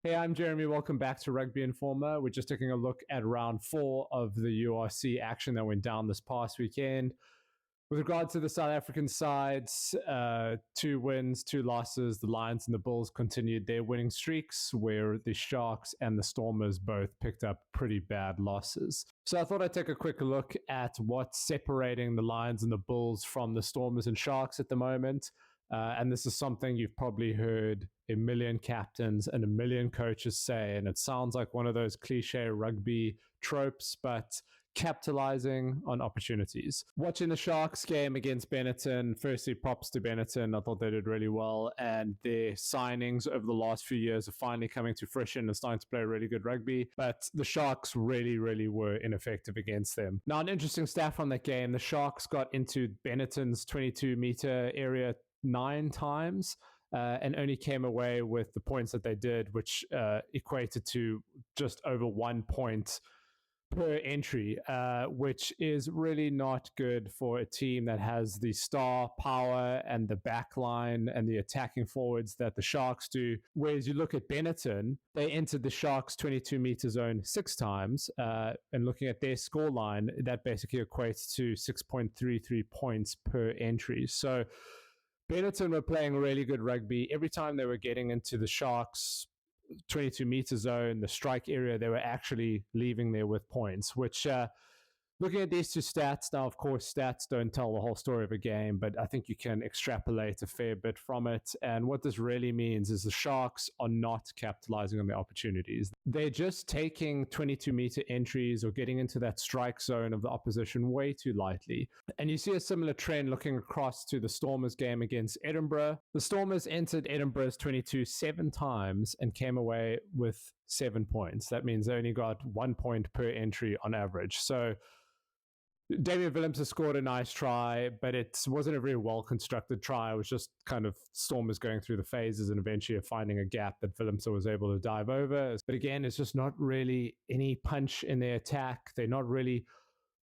Hey, I'm Jeremy. Welcome back to Rugby Informer. We're just taking a look at round 4 of the URC action that went down this past weekend. With regard to the South African sides, 2 wins, 2 losses. The Lions and the Bulls continued their winning streaks, where the Sharks and the Stormers both picked up pretty bad losses. So I thought I'd take a quick look at what's separating the Lions and the Bulls from the Stormers and Sharks at the moment. And this is something you've probably heard a million captains and a million coaches say, and it sounds like one of those cliche rugby tropes, but capitalizing on opportunities. Watching the Sharks game against Benetton, firstly, props to Benetton. I thought they did really well, and their signings over the last few years are finally coming to fruition and starting to play really good rugby, but the Sharks really were ineffective against them. Now, an interesting stat from that game, the Sharks got into Benetton's 22-meter area 9 times, and only came away with the points that they did, which equated to just over 1 point per entry, which is really not good for a team that has the star power and the back line and the attacking forwards that the Sharks do. Whereas you look at Benetton, they entered the Sharks 22-meter zone 6 times, and looking at their scoreline, that basically equates to 6.33 points per entry. So Benetton were playing really good rugby. Every time they were getting into the Sharks 22-meter zone, the strike area, they were actually leaving there with points, which looking at these 2 stats, now, of course, stats don't tell the whole story of a game, but I think you can extrapolate a fair bit from it. And what this really means is the Sharks are not capitalizing on the opportunities. They're just taking 22-meter entries or getting into that strike zone of the opposition way too lightly. And you see a similar trend looking across to the Stormers game against Edinburgh. The Stormers entered Edinburgh's 22 7 times and came away with 7 points. That means they only got 1 point per entry on average. So Damian Willemse scored a nice try, but it wasn't a very well-constructed try. It was just kind of Stormers going through the phases and eventually finding a gap that Willemse was able to dive over. But again, it's just not really any punch in their attack. They're not really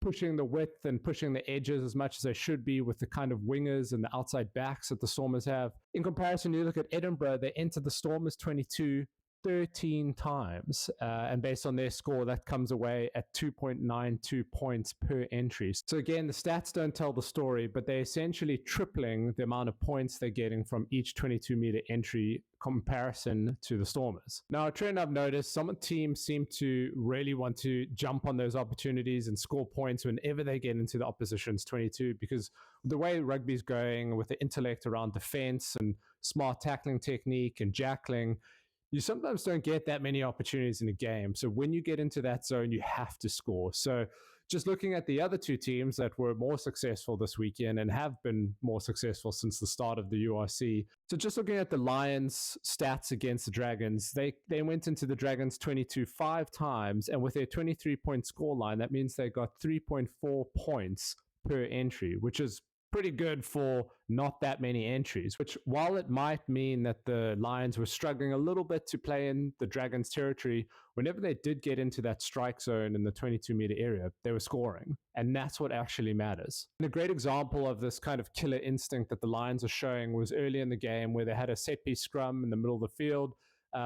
pushing the width and pushing the edges as much as they should be with the kind of wingers and the outside backs that the Stormers have. In comparison, you look at Edinburgh, they entered the Stormers 22 13 times, and based on their score, that comes away at 2.92 points per entry. So again, the stats don't tell the story, but they're essentially tripling the amount of points they're getting from each 22-meter entry comparison to the Stormers. Now, a trend I've noticed, some teams seem to really want to jump on those opportunities and score points whenever they get into the opposition's 22, because the way rugby's going with the intellect around defense and smart tackling technique and jackling, you sometimes don't get that many opportunities in a game. So when you get into that zone, you have to score. So just looking at the other 2 teams that were more successful this weekend and have been more successful since the start of the URC. So just looking at the Lions' stats against the Dragons, they went into the Dragons 22 5 times, and with their 23-point scoreline, that means they got 3.4 points per entry, which is pretty good for not that many entries, which, while it might mean that the Lions were struggling a little bit to play in the Dragons' territory, whenever they did get into that strike zone in the 22-meter area, they were scoring. And that's what actually matters. And a great example of this kind of killer instinct that the Lions are showing was early in the game where they had a set-piece scrum in the middle of the field.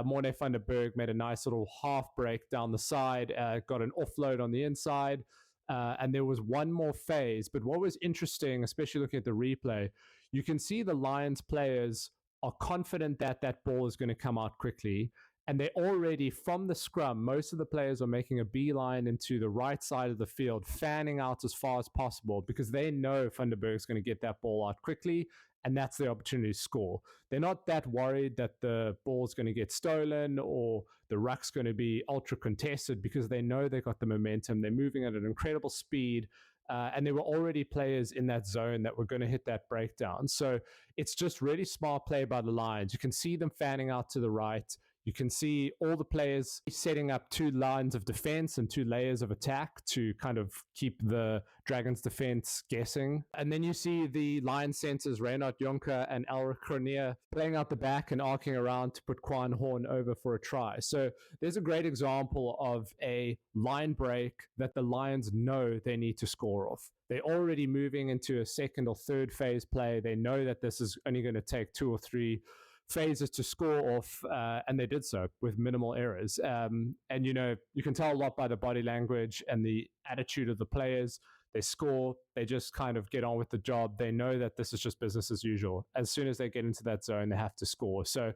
Morne van der Berg made a nice little half break down the side, got an offload on the inside, and there was one more phase. But what was interesting, especially looking at the replay, you can see the Lions players are confident that that ball is going to come out quickly. And they already, from the scrum, most of the players are making a beeline into the right side of the field, fanning out as far as possible, because they know Van der Berg is going to get that ball out quickly, and that's the opportunity to score. They're not that worried that the ball's going to get stolen or the ruck's going to be ultra contested, because they know they got the momentum. They're moving at an incredible speed, and there were already players in that zone that were going to hit that breakdown. So it's just really smart play by the Lions. You can see them fanning out to the right. You can see all the players setting up 2 lines of defense and 2 layers of attack to kind of keep the Dragons' defense guessing. And then you see the Lions centers, Reinhard Jonker and Elric Cronje, playing out the back and arcing around to put Quan Horn over for a try. So there's a great example of a line break that the Lions know they need to score off. They're already moving into a second or third phase play. They know that this is only going to take 2 or 3 phases to score off, and they did so with minimal errors. And, you can tell a lot by the body language and the attitude of the players. They score, they just kind of get on with the job. They know that this is just business as usual. As soon as they get into that zone, they have to score. So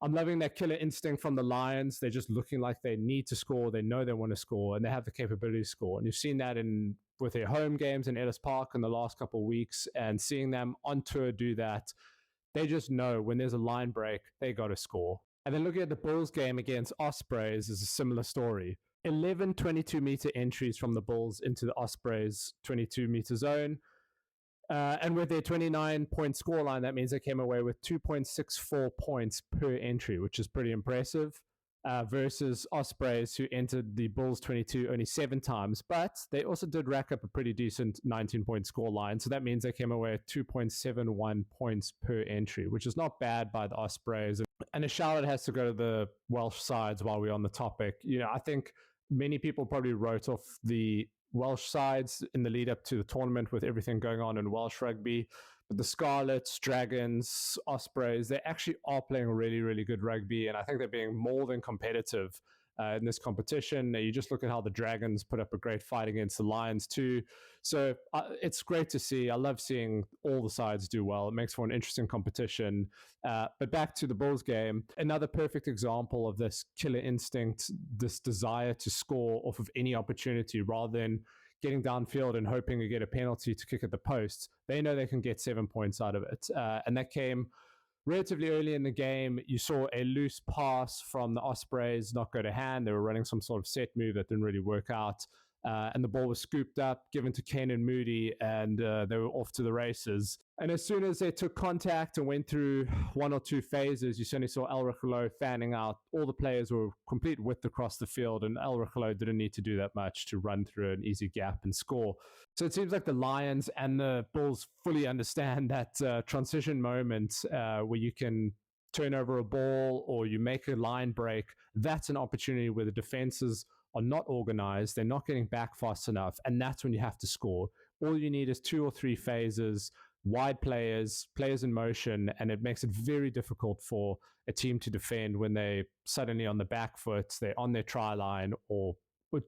I'm loving that killer instinct from the Lions. They're just looking like they need to score. They know they want to score, and they have the capability to score. And you've seen that with their home games in Ellis Park in the last couple of weeks, and seeing them on tour do that. They just know when there's a line break, they got to score. And then looking at the Bulls game against Ospreys is a similar story. 11 22-meter entries from the Bulls into the Ospreys 22-meter zone. And with their 29-point scoreline, that means they came away with 2.64 points per entry, which is pretty impressive, versus Ospreys, who entered the Bulls 22 only 7 times. But they also did rack up a pretty decent 19-point scoreline. So that means they came away at 2.71 points per entry, which is not bad by the Ospreys. And a shout out has to go to the Welsh sides while we're on the topic. I think many people probably wrote off the Welsh sides in the lead up to the tournament with everything going on in Welsh rugby. But the Scarlets, Dragons, Ospreys, they actually are playing really, really good rugby. And I think they're being more than competitive in this competition. You just look at how the Dragons put up a great fight against the Lions too. So it's great to see. I love seeing all the sides do well. It makes for an interesting competition. But back to the Bulls game, another perfect example of this killer instinct, this desire to score off of any opportunity rather than getting downfield and hoping to get a penalty to kick at the posts. They know they can get 7 points out of it. And that came relatively early in the game. You saw a loose pass from the Ospreys not go to hand. They were running some sort of set move that didn't really work out. And the ball was scooped up, given to Kane Moody, and they were off to the races. And as soon as they took contact and went through 1 or 2 phases, you certainly saw El Ricolo fanning out. All the players were complete width across the field, and El Ricolo didn't need to do that much to run through an easy gap and score. So it seems like the Lions and the Bulls fully understand that transition moment where you can turn over a ball or you make a line break. That's an opportunity where the defenses are not organized, they're not getting back fast enough, and that's when you have to score. All you need is 2 or 3 phases, wide players in motion, and it makes it very difficult for a team to defend when they suddenly on the back foot, they're on their try line or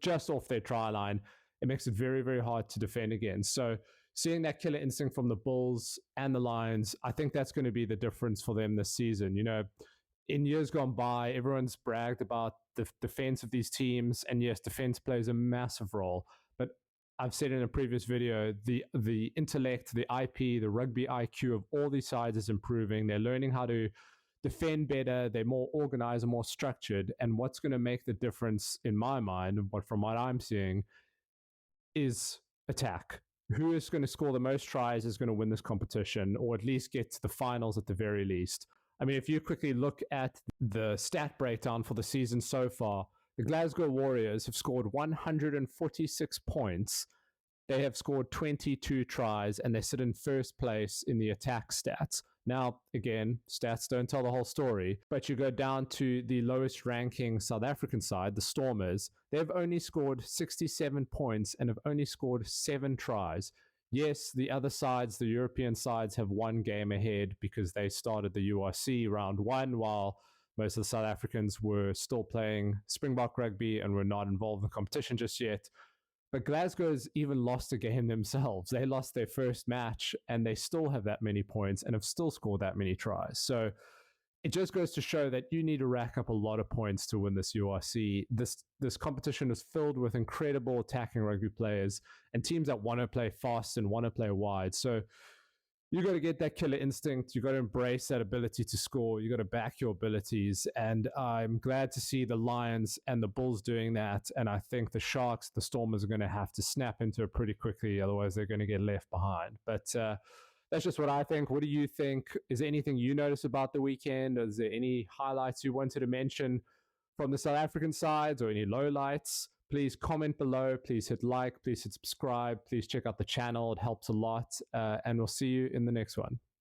just off their try line. It makes it very, very hard to defend against. So seeing that killer instinct from the Bulls and the Lions, I think that's going to be the difference for them this season. In years gone by, everyone's bragged about the defense of these teams, and yes, defense plays a massive role. But I've said in a previous video, the intellect, the IP, the rugby IQ of all these sides is improving. They're learning how to defend better. They're more organized and more structured. And what's going to make the difference in my mind, from what I'm seeing, is attack. Who is going to score the most tries is going to win this competition, or at least get to the finals at the very least. I mean, if you quickly look at the stat breakdown for the season so far, the Glasgow Warriors have scored 146 points. They have scored 22 tries, and they sit in first place in the attack stats. Now, again, stats don't tell the whole story, but you go down to the lowest ranking South African side, the Stormers. They've only scored 67 points and have only scored 7 tries. Yes, the other sides, the European sides, have 1 game ahead because they started the URC round 1, while most of the South Africans were still playing Springbok rugby and were not involved in the competition just yet. But Glasgow's even lost a game themselves. They lost their first match, and they still have that many points and have still scored that many tries. So it just goes to show that you need to rack up a lot of points to win this URC. This competition is filled with incredible attacking rugby players and teams that want to play fast and want to play wide. So you got to get that killer instinct. You got to embrace that ability to score. You got to back your abilities. And I'm glad to see the Lions and the Bulls doing that. And I think the Sharks, the Stormers, are going to have to snap into it pretty quickly. Otherwise, they're going to get left behind. But that's just what I think. What do you think? Is there anything you notice about the weekend? Is there any highlights you wanted to mention from the South African sides, or any lowlights? Please comment below. Please hit like. Please hit subscribe. Please check out the channel. It helps a lot. And we'll see you in the next one.